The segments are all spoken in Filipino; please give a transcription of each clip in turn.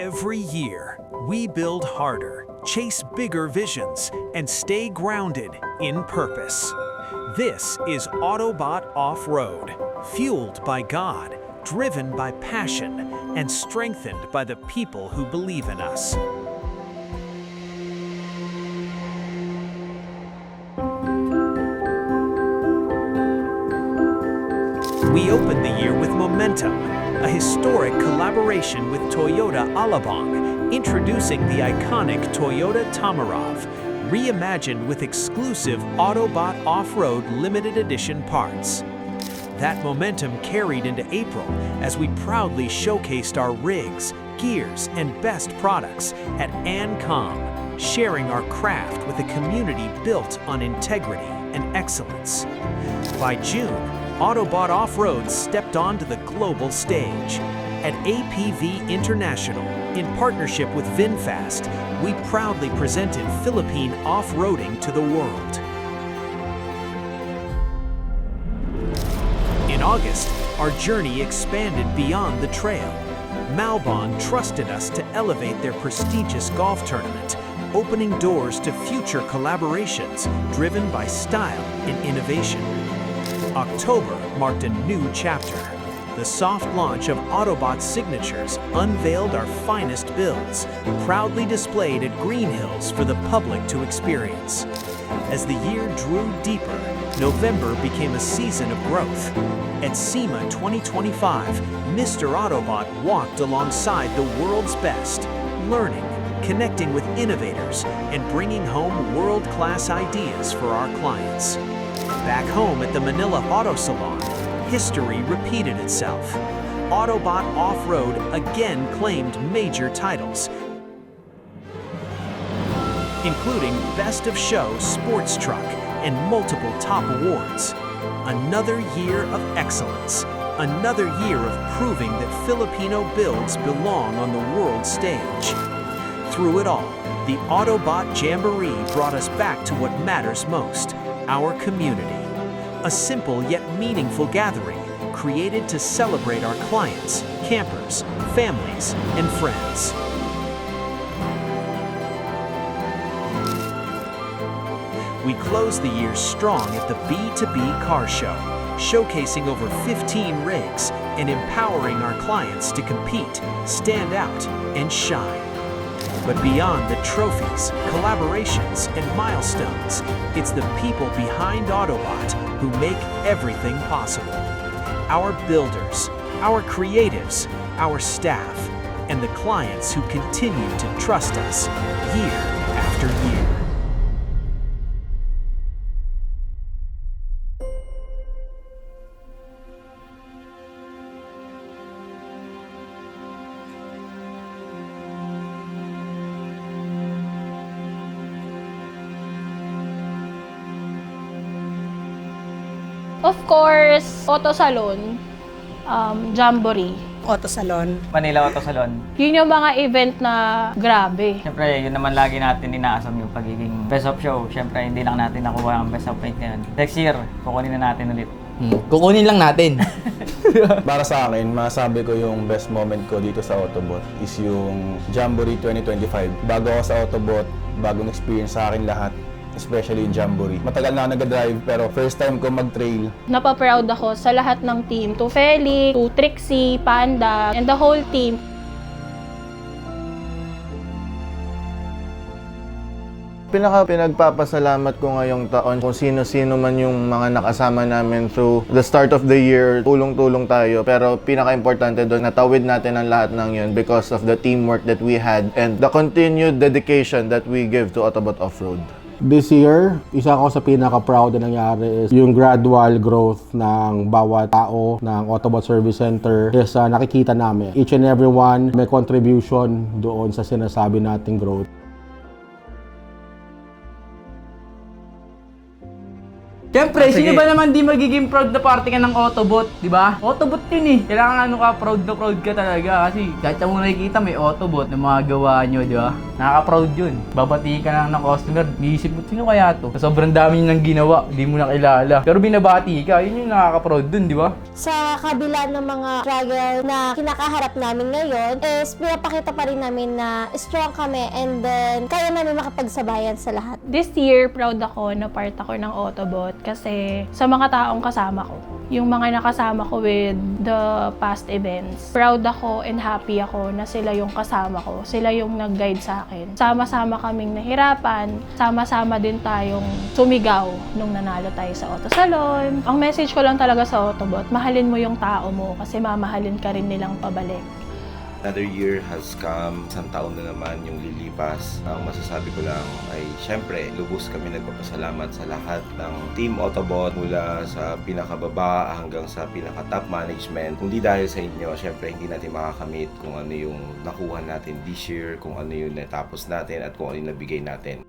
Every year, we build harder, chase bigger visions, and stay grounded in purpose. This is Autobot Off-Road, fueled by God, driven by passion, and strengthened by the people who believe in us. We open the year with momentum, a historic collaboration with Toyota Alabang, introducing the iconic Toyota Tamarov, reimagined with exclusive Autobot Off-Road limited edition parts. That momentum carried into April as we proudly showcased our rigs, gears, and best products at ANCOM, sharing our craft with a community built on integrity and excellence. By June, Autobot Off-Road stepped onto the global stage. At APV International, in partnership with VinFast, we proudly presented Philippine off-roading to the world. In August, our journey expanded beyond the trail. Malbon trusted us to elevate their prestigious golf tournament, opening doors to future collaborations driven by style and innovation. October marked a new chapter. The soft launch of Autobot Signatures unveiled our finest builds, proudly displayed at Green Hills for the public to experience. As the year drew deeper, November became a season of growth. At SEMA 2025, Mr. Autobot walked alongside the world's best, learning, connecting with innovators, and bringing home world-class ideas for our clients. Back home at the Manila Auto Salon, history repeated itself. Autobot Off-Road again claimed major titles, including Best of Show Sports Truck and multiple top awards. Another year of excellence, another year of proving that Filipino builds belong on the world stage. Through it all, the Autobot Jamboree brought us back to what matters most, our community. A simple yet meaningful gathering created to celebrate our clients, campers, families, and friends. We closed the year strong at the B2B Car Show, showcasing over 15 rigs and empowering our clients to compete, stand out, and shine. But beyond the trophies, collaborations, and milestones, it's the people behind Autobot who make everything possible. Our builders, our creatives, our staff, and the clients who continue to trust us year after year. Of course, Auto Salon, Jamboree. Auto Salon. Manila Auto Salon. Yun yung mga event na grabe. Siyempre, yun naman lagi natin inaasam yung pagiging best of show. Siyempre, hindi lang natin nakuha ang best of point ngayon. Next year, kukunin na natin ulit. Kukunin lang natin. Para sa akin, masabi ko yung best moment ko dito sa Autobot is yung Jamboree 2025. Bago ako sa Autobot, bagong experience sa akin lahat. Especially in Jamboree. Matagal na ako nag-drive pero first time ko mag-trail. Napaproud ako sa lahat ng team. To Feli, to Trixie, Panda, and the whole team. Pinagpapasalamat ko ngayong taon kung sino-sino man yung mga nakasama namin through the start of the year. Tulong-tulong tayo. Pero pinaka-importante doon, natawid natin ang lahat ng yun because of the teamwork that we had and the continued dedication that we give to Autobot Off-Road. This year, isa ko sa pinaka-proud na nangyari is yung gradual growth ng bawat tao ng Autobot Service Center is nakikita namin. Each and every one may contribution doon sa sinasabi nating growth. Siyempre, Sige. sino ba naman di magiging proud na party ka ng Autobot, di ba? Autobot yun eh. Kailangan proud na proud ka talaga kasi kahit sa mong nakikita may Autobot na mga gawa nyo, di ba? Nakaka-proud yun. Babatiin ka lang ng customer, iisip mo, sino kaya to? Sobrang dami nyo nang ginawa, di mo na kilala. Pero binabati ka, yun yung nakaka-proud dun, di ba? Sa kabila ng mga struggle na kinakaharap namin ngayon, is pinapakita pa rin namin na strong kami and then kaya namin makapagsabayan sa lahat. This year, proud ako na part ako ng Autobot kasi sa mga taong kasama ko, yung mga nakasama ko with the past events, proud ako and happy ako na sila yung kasama ko, sila yung nag-guide sa akin. Sama-sama kaming nahirapan, sama-sama din tayong sumigaw nung nanalo tayo sa Auto Salon. Ang message ko lang talaga sa Autobot, mahalin mo yung tao mo kasi mamahalin ka rin nilang pabalik. Another year has come, isang taon na naman yung lilipas. Ang masasabi ko lang ay syempre, lubos kami nagpapasalamat sa lahat ng Team Autobot mula sa pinakababa hanggang sa pinaka-top management. Kung di dahil sa inyo, syempre hindi natin makakamit kung ano yung nakuha natin this year, kung ano yung natapos natin at kung ano yung nabigay natin.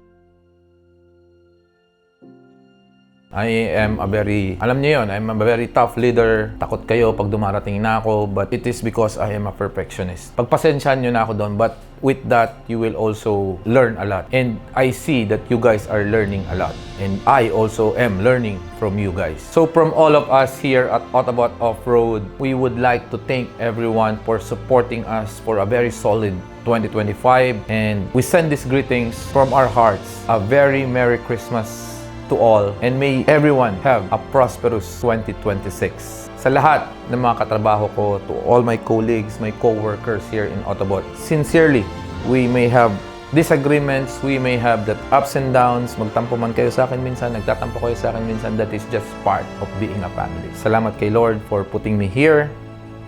I am a very, alam niyo yun, I'm a very tough leader. Takot kayo pag dumarating na ako, but it is because I am a perfectionist. Pagpasensyahan niyo na ako doon, but with that, you will also learn a lot. And I see that you guys are learning a lot. And I also am learning from you guys. So from all of us here at Autobot Off-Road, we would like to thank everyone for supporting us for a very solid 2025. And we send these greetings from our hearts. A very Merry Christmas to all, and may everyone have a prosperous 2026. Sa lahat ng mga katrabaho ko, to all my colleagues, my co-workers here in Autobot, sincerely, we may have disagreements, we may have that ups and downs, magtampo man kayo sa akin minsan, nagtatampo kayo sa akin minsan, that is just part of being a family. Salamat kay Lord for putting me here,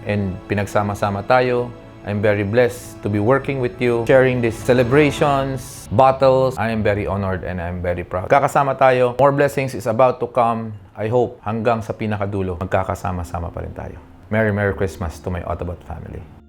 and pinagsama-sama tayo. I'm very blessed to be working with you, sharing these celebrations, battles. I am very honored and I'm very proud. Kakasama tayo. More blessings is about to come. I hope hanggang sa pinakadulo, magkakasama-sama pa rin tayo. Merry Christmas to my Autobot family.